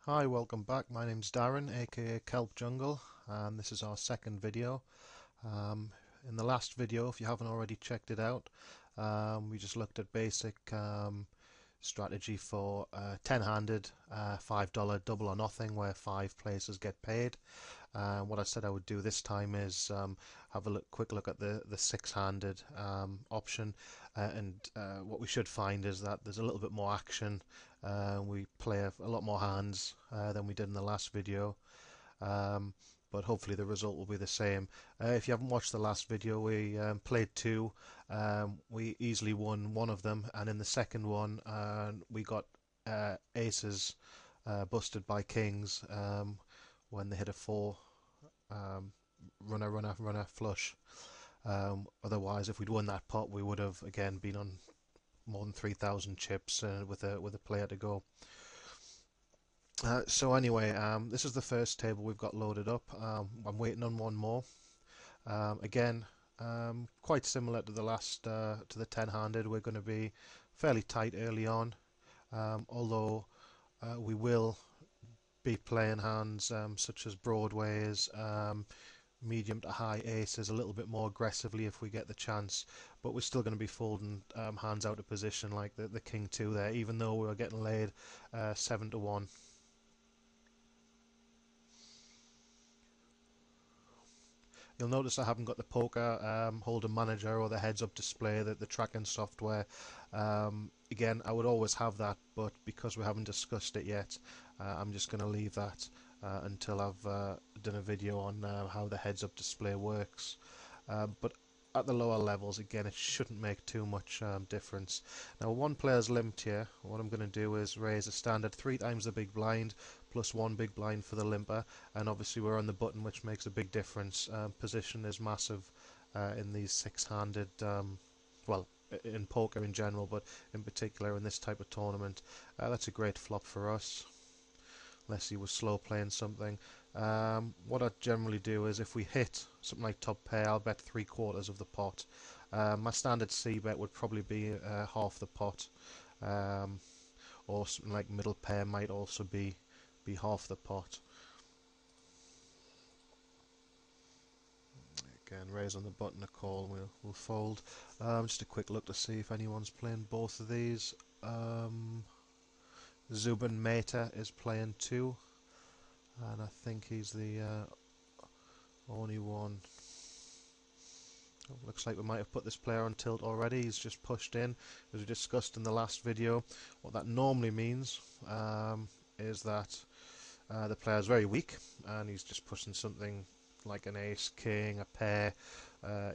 Hi, welcome back. My name's Darren, aka KelpJungle, and this is our second video. In the last video, if you haven't already checked it out, we just looked at basic strategy for 10-handed $5 double or nothing, where 5 places get paid. What I said I would do this time is have a quick look at the 6-handed option, and what we should find is that there's a little bit more action. We play a lot more hands than we did in the last video, but hopefully the result will be the same. If you haven't watched the last video, we played 2. We easily won one of them, and in the second one we got aces busted by kings when they hit a 4 runner flush. Otherwise, if we'd won that pot, we would have again been on more than 3,000 chips with a player to go. So anyway, this is the first table we've got loaded up. I'm waiting on one more. Again, quite similar to the last to the 10-handed. We're going to be fairly tight early on, although we will be playing hands such as broadways, medium to high aces a little bit more aggressively if we get the chance, but we're still going to be folding hands out of position like the king 2 there, even though we were getting laid 7-1. You'll notice I haven't got the poker holder manager or the heads up display, the tracking software. Again, I would always have that, but because we haven't discussed it yet, I'm just going to leave that until I've done a video on how the heads up display works. But at the lower levels, again, it shouldn't make too much difference. Now, one player's limped here. What I'm going to do is raise a standard 3 times the big blind plus 1 big blind for the limper, and obviously we're on the button, which makes a big difference. Position is massive in these 6-handed, well, in poker in general, but in particular in this type of tournament. That's a great flop for us, unless he was slow playing something. What I generally do is if we hit something like top pair, I'll bet 3/4 of the pot. My standard C bet would probably be half the pot, or something like middle pair might also be half the pot. Again, raise on the button, a call, we'll fold. Just a quick look to see if anyone's playing both of these. Zubin Mehta is playing 2, and I think he's the only one. Looks like we might have put this player on tilt already. He's just pushed in, as we discussed in the last video. What that normally means is that the player is very weak, and he's just pushing something like an ace king, a pair,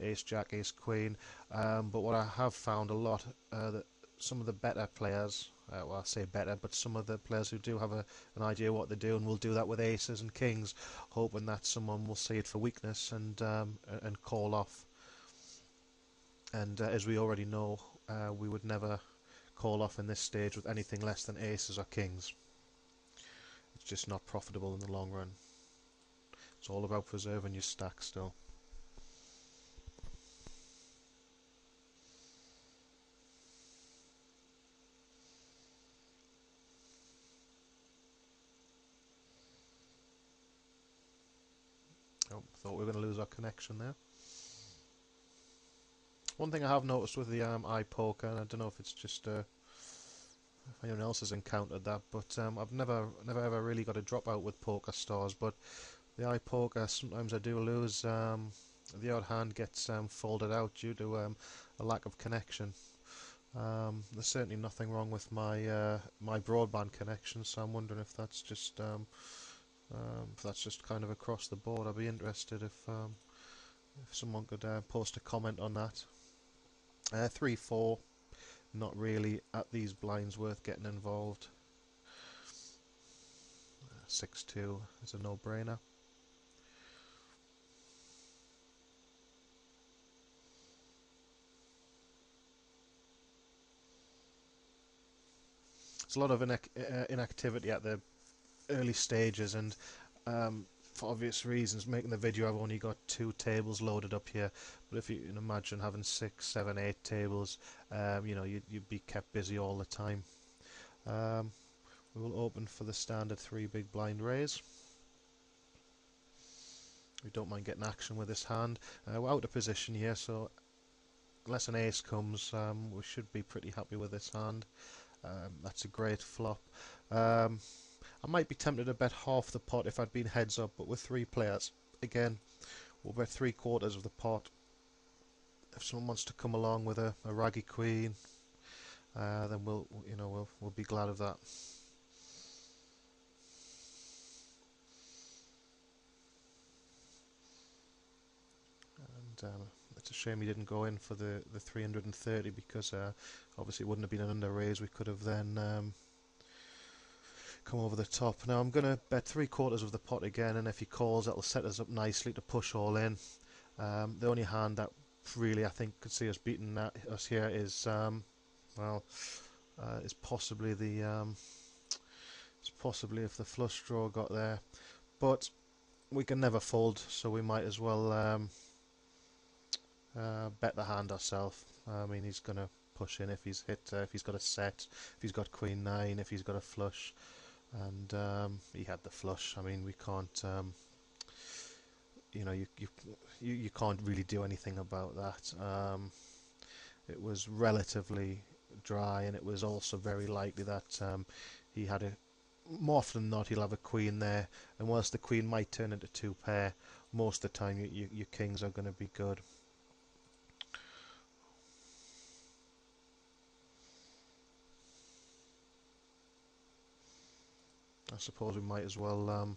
ace jack, ace queen. But what I have found a lot, that some of the better players, well, I say better, but some of the players who do have an idea what they're doing will do that with aces and kings, hoping that someone will see it for weakness and call off. And as we already know, we would never call off in this stage with anything less than aces or kings. It's just not profitable in the long run. It's all about preserving your stack still. Oh, thought we were going to lose our connection there. One thing I have noticed with the iPoker, and I don't know if it's just if anyone else has encountered that, but I've never ever really got a dropout with poker stars. But the iPoker, sometimes I do lose. The odd hand gets folded out due to a lack of connection. There's certainly nothing wrong with my my broadband connection, so I'm wondering if that's just kind of across the board. I'd be interested if someone could post a comment on that. 3-4, not really at these blinds worth getting involved. 6-2 is a no-brainer. There's a lot of inactivity at the early stages, and for obvious reasons, making the video, I've only got 2 tables loaded up here. But if you can imagine having 6, 7, 8 tables, you know, you'd be kept busy all the time. We will open for the standard 3 big blind raise. We don't mind getting action with this hand. We're out of position here, so unless an ace comes, we should be pretty happy with this hand. That's a great flop. I might be tempted to bet half the pot if I'd been heads up, but with 3 players, again, we'll bet 3/4 of the pot. If someone wants to come along with a raggy queen, then we'll be glad of that. And it's a shame he didn't go in for the 330, because obviously it wouldn't have been an under raise. We could have then come over the top. Now I'm going to bet 3/4 of the pot again, and if he calls, that'll set us up nicely to push all in. The only hand that really I think could see us beating us here is is possibly if the flush draw got there, but we can never fold, so we might as well bet the hand ourselves. I mean, he's going to push in if he's hit, if he's got a set, if he's got queen 9, if he's got a flush, and he had the flush. I mean, we can't, you can't really do anything about that. It was relatively dry, and it was also very likely that he had more often than not he'll have a queen there, and whilst the queen might turn into 2 pair, most of the time your kings are going to be good. I suppose we might as well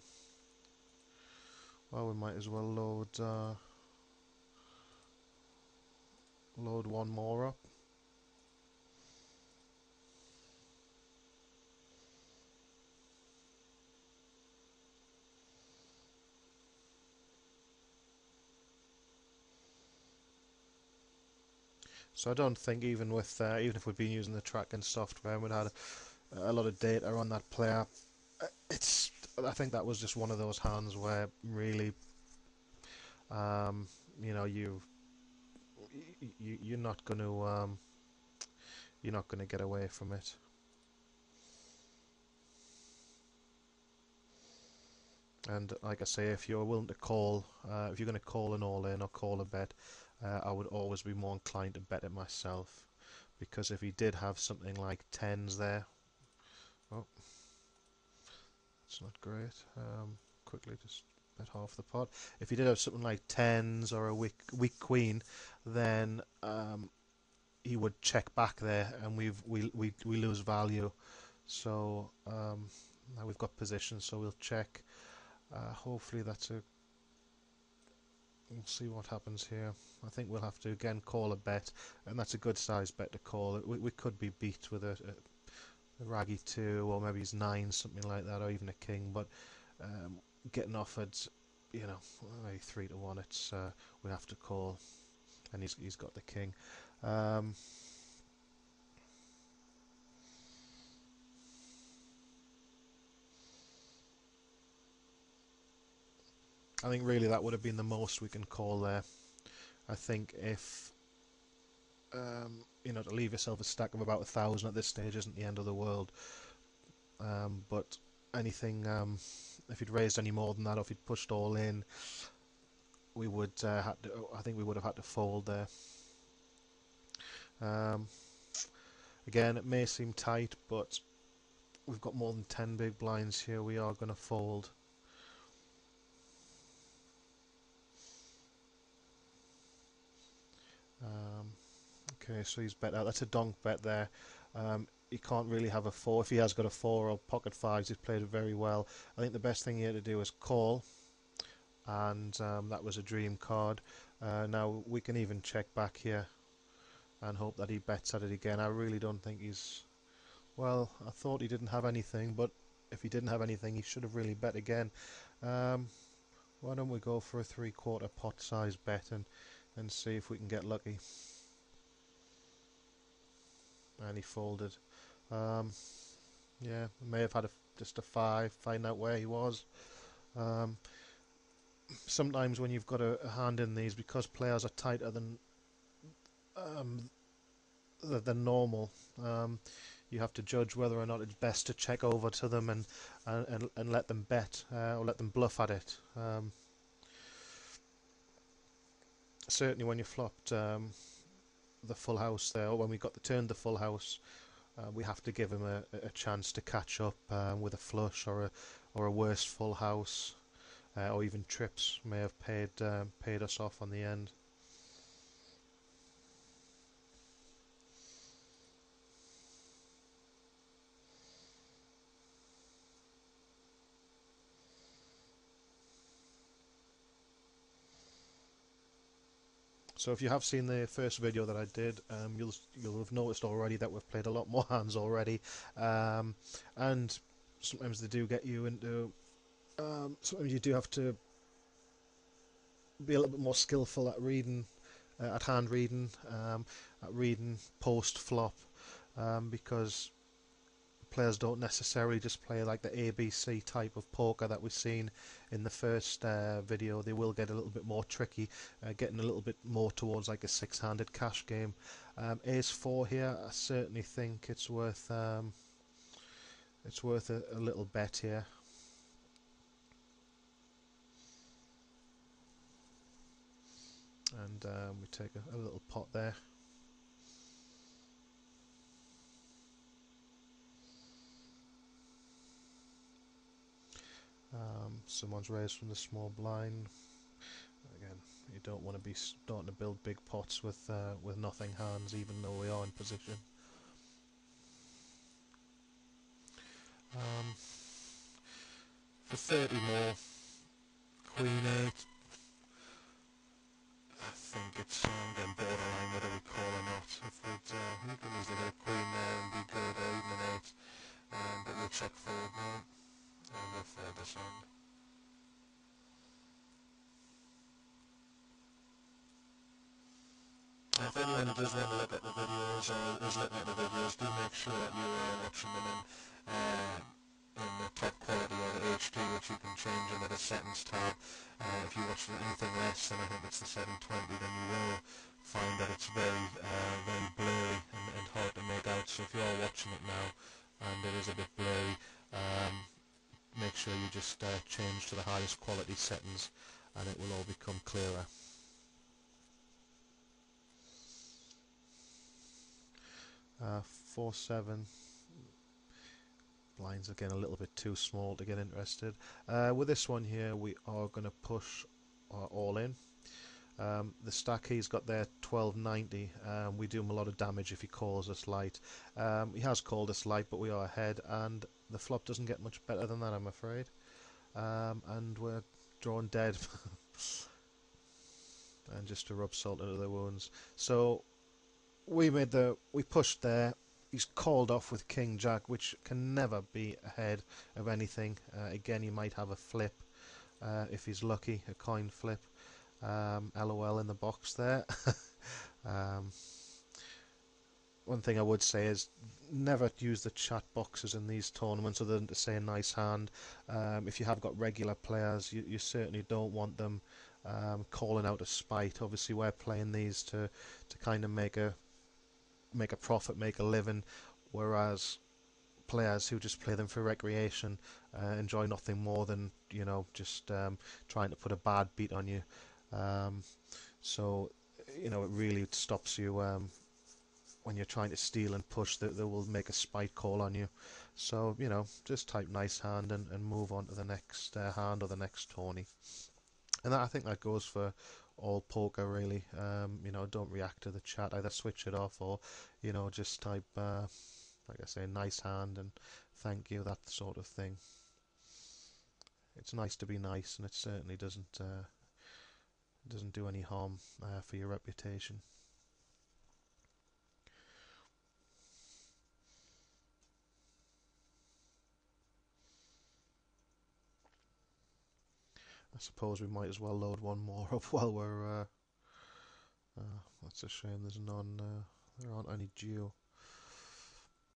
load one more up. So I don't think even if we'd been using the tracking software and we'd had a lot of data on that player, I think that was just one of those hands where really, you're not going to get away from it. And like I say, if you're willing to call, if you're going to call an all-in or call a bet, I would always be more inclined to bet it myself, because if he did have something like 10s there, oh, it's not great. Quickly just bet half the pot. If he did have something like 10s or a weak queen, then he would check back there, and we lose value. So now we've got position, so we'll check. Hopefully we'll see what happens here. I think we'll have to again call a bet, and that's a good size bet to call. We could be beat with a raggy 2, or maybe he's 9, something like that, or even a king, but getting offered, maybe 3-1, it's we have to call, and he's got the king. I think really that would have been the most we can call there. I think if to leave yourself a stack of about 1,000 at this stage isn't the end of the world. But anything, if he'd raised any more than that, or if he'd pushed all in, we would I think we would have had to fold there. Again, it may seem tight, but we've got more than 10 big blinds here. We are going to fold. Okay, so he's bet out. That's a donk bet there. He can't really have a 4. If he has got a 4 or pocket 5s, he's played it very well. I think the best thing here to do is call, and that was a dream card. Now we can even check back here and hope that he bets at it again. I really don't think he's... Well, I thought he didn't have anything, but if he didn't have anything, he should have really bet again. Why don't we go for a 3/4 pot size bet and see if we can get lucky. And he folded. Yeah, may have had just a 5, find out where he was. Sometimes when you've got a hand in these, because players are tighter than normal, you have to judge whether or not it's best to check over to them and let them bet or let them bluff at it. Certainly when you flopped the full house there, or when we got the turn the full house, we have to give him a chance to catch up with a flush or a worse full house, or even trips may have paid us off on the end. So if you have seen the first video that I did, you'll have noticed already that we've played a lot more hands already, and sometimes they do get you into. Sometimes you do have to be a little bit more skillful at reading, at hand reading, at reading post flop, because players don't necessarily just play like the ABC type of poker that we've seen in the first video. They will get a little bit more tricky, getting a little bit more towards like a six-handed cash game. Ace 4 here, I certainly think it's worth a little bet here. And we take a little pot there. Someone's raised from the small blind. Again, you don't want to be starting to build big pots with nothing hands, even though we are in position. For 30 more, Queen 8. I think it's getting borderline whether we call or not. If we can easily get a Queen there and be good at even an 8, but we'll check forward now and we'll fair this on. If anyone does want to look at the videos or is looking at the videos, do make sure that you're watching them in the top quality or the HD, which you can change under the settings tab. If you watch anything less than I think it's the 720, then you will find that it's very blurry and hard to make out. So if you are watching it now and it is a bit blurry, make sure you just change to the highest quality settings and it will all become clearer. Uh, 4-7. Blinds again a little bit too small to get interested. With this one here, we are going to push all in. The stack he's got there 1290. We do him a lot of damage if he calls us light. He has called us light, but we are ahead, and the flop doesn't get much better than that, I'm afraid. And we're drawn dead. And just to rub salt into the wounds. So we pushed there. He's called off with King Jack, which can never be ahead of anything. Again, he might have a flip if he's lucky, a coin flip. LOL in the box there. One thing I would say is never use the chat boxes in these tournaments other than to say a nice hand. If you have got regular players, you certainly don't want them calling out a spite. Obviously, we're playing these to kind of make a profit, make a living, whereas players who just play them for recreation enjoy nothing more than just trying to put a bad beat on you. So it really stops you when you're trying to steal and push. That they will make a spite call on you. So just type nice hand and move on to the next hand or the next tourney. And I think that goes for all poker really. Don't react to the chat, either switch it off or just type like I say, nice hand and thank you, that sort of thing. It's nice to be nice, and it certainly doesn't do any harm for your reputation. I suppose we might as well load one more up while we're that's a shame there's none there aren't any due.